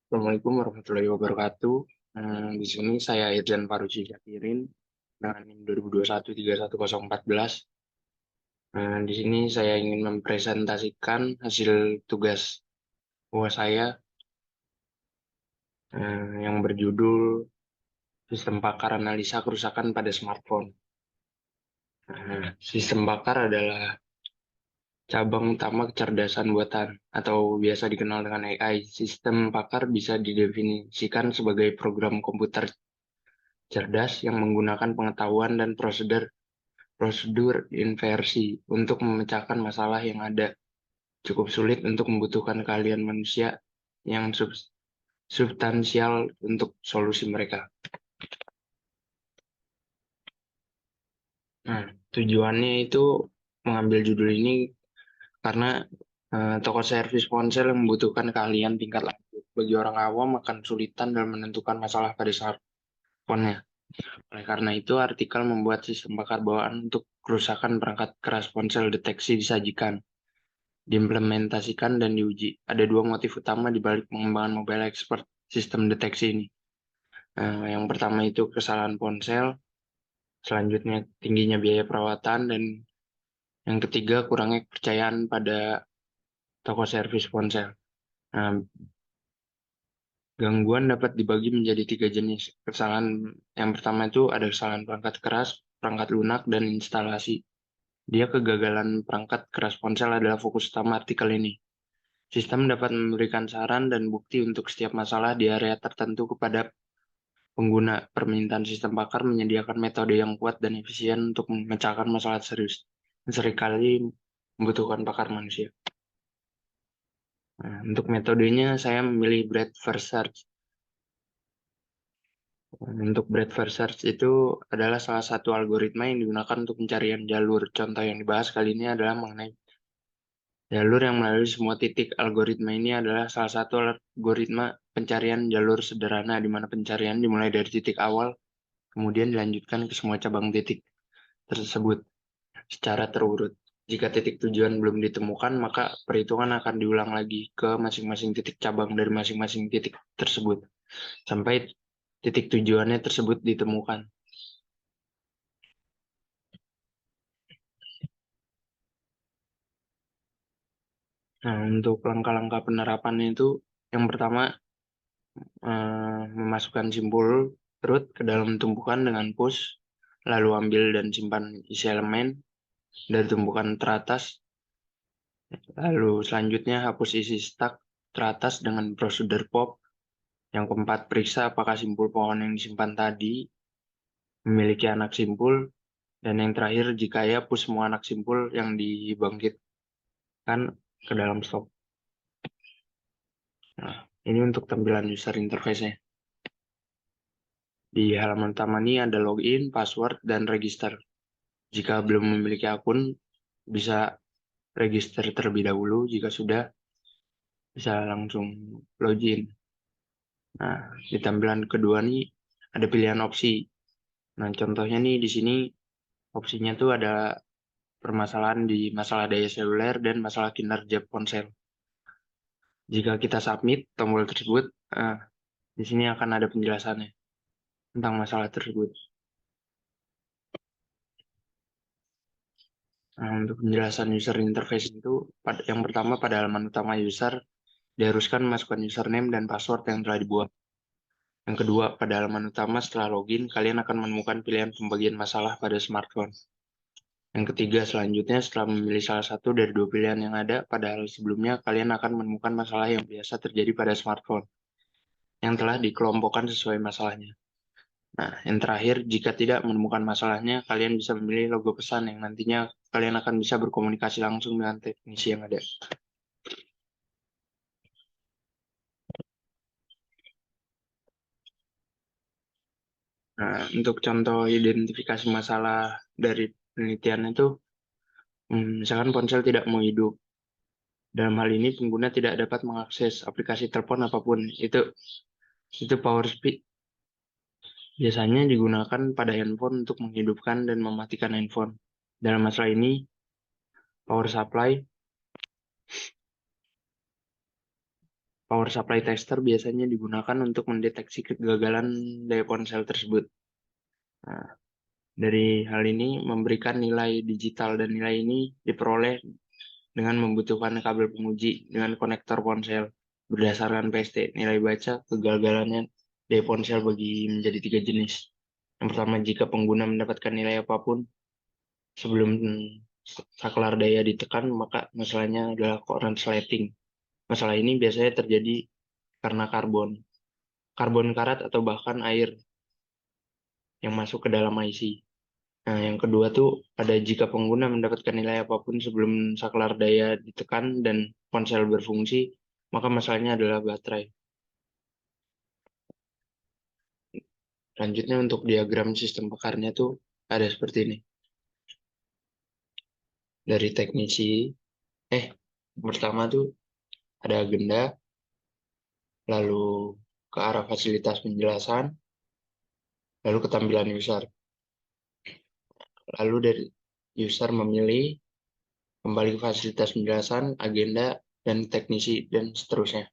Assalamualaikum warahmatullahi wabarakatuh. Di sini saya Irjan Faruji Syakirin dengan NIM 2021-31014. Di sini saya ingin mempresentasikan hasil tugas UAS saya yang berjudul Sistem Pakar Analisa Kerusakan pada Smartphone. Sistem pakar adalah cabang utama kecerdasan buatan atau biasa dikenal dengan AI. Sistem pakar bisa didefinisikan sebagai program komputer cerdas yang menggunakan pengetahuan dan prosedur inversi untuk memecahkan masalah yang ada. Cukup sulit untuk membutuhkan keahlian manusia yang substansial untuk solusi mereka. Nah, tujuannya itu mengambil judul ini karena toko servis ponsel yang membutuhkan keahlian tingkat lanjut. Bagi orang awam akan kesulitan dalam menentukan masalah pada smartphone-nya. Oleh karena itu, artikel membuat sistem bakar bawaan untuk kerusakan perangkat keras ponsel deteksi disajikan, diimplementasikan, dan diuji. Ada dua motif utama di balik pengembangan mobile expert sistem deteksi ini. Yang pertama itu kesalahan ponsel, selanjutnya tingginya biaya perawatan, dan yang ketiga kurangnya kepercayaan pada toko servis ponsel. Nah, gangguan dapat dibagi menjadi tiga jenis. Kesalahan yang pertama itu ada kesalahan perangkat keras, perangkat lunak, dan instalasi. Dia kegagalan perangkat keras ponsel adalah fokus utama artikel ini. Sistem dapat memberikan saran dan bukti untuk setiap masalah di area tertentu kepada pengguna. Permintaan sistem pakar menyediakan metode yang kuat dan efisien untuk memecahkan masalah serius yang seringkali membutuhkan pakar manusia. Nah, untuk metodenya, saya memilih breadth first search. Untuk breadth first search itu adalah salah satu algoritma yang digunakan untuk pencarian jalur. Contoh yang dibahas kali ini adalah mengenai jalur yang melalui semua titik. Algoritma ini adalah salah satu algoritma pencarian jalur sederhana di mana pencarian dimulai dari titik awal, kemudian dilanjutkan ke semua cabang titik tersebut secara terurut. Jika titik tujuan belum ditemukan, maka perhitungan akan diulang lagi ke masing-masing titik cabang dari masing-masing titik tersebut, sampai titik tujuannya tersebut ditemukan. Nah, untuk langkah-langkah penerapannya itu, yang pertama, memasukkan simpul root ke dalam tumpukan dengan push, lalu ambil dan simpan isi elemen dari tumpukan teratas, lalu selanjutnya hapus isi stack teratas dengan prosedur pop. Yang keempat, periksa apakah simpul pohon yang disimpan tadi memiliki anak simpul, dan yang terakhir, jika ya, push semua anak simpul yang dibangkitkan ke dalam stok. Nah, ini untuk tampilan user interface-nya. Di halaman utama ini ada login, password, dan register. Jika belum memiliki akun, bisa register terlebih dahulu. Jika sudah, bisa langsung login. Nah, di tampilan kedua nih ada pilihan opsi. Nah, contohnya nih di sini opsinya tuh ada permasalahan di masalah daya seluler dan masalah kinerja ponsel. Jika kita submit tombol tersebut, nah, di sini akan ada penjelasannya tentang masalah tersebut. Nah, untuk penjelasan user interface itu, yang pertama pada halaman utama user, diharuskan memasukkan username dan password yang telah dibuat. Yang kedua, pada halaman utama setelah login, kalian akan menemukan pilihan pembagian masalah pada smartphone. Yang ketiga, selanjutnya setelah memilih salah satu dari dua pilihan yang ada, pada hal sebelumnya kalian akan menemukan masalah yang biasa terjadi pada smartphone, yang telah dikelompokkan sesuai masalahnya. Nah, yang terakhir, jika tidak menemukan masalahnya, kalian bisa memilih logo pesan yang nantinya kalian akan bisa berkomunikasi langsung dengan teknisi yang ada. Nah, untuk contoh identifikasi masalah dari penelitian itu, misalkan ponsel tidak mau hidup. Dalam hal ini, pengguna tidak dapat mengakses aplikasi telepon apapun. Itu power speed. Biasanya digunakan pada handphone untuk menghidupkan dan mematikan handphone. Dalam masalah ini, power supply Power supply tester biasanya digunakan untuk mendeteksi kegagalan daya ponsel tersebut. Nah, dari hal ini memberikan nilai digital dan nilai ini diperoleh dengan membutuhkan kabel penguji dengan konektor ponsel. Berdasarkan PST, nilai baca kegagalannya daya ponsel bagi menjadi 3 jenis. Yang pertama, jika pengguna mendapatkan nilai apapun sebelum saklar daya ditekan, maka masalahnya adalah current sliding. Masalah ini biasanya terjadi karena karbon karat atau bahkan air yang masuk ke dalam IC. Nah, yang kedua tuh ada jika pengguna mendapatkan nilai apapun sebelum saklar daya ditekan dan ponsel berfungsi, maka masalahnya adalah baterai. Lanjutnya untuk diagram sistem pekarnya tuh ada seperti ini. Dari teknisi, pertama tuh ada agenda, lalu ke arah fasilitas penjelasan, lalu ketampilan user. Lalu dari user memilih, kembali ke fasilitas penjelasan, agenda, dan teknisi, dan seterusnya.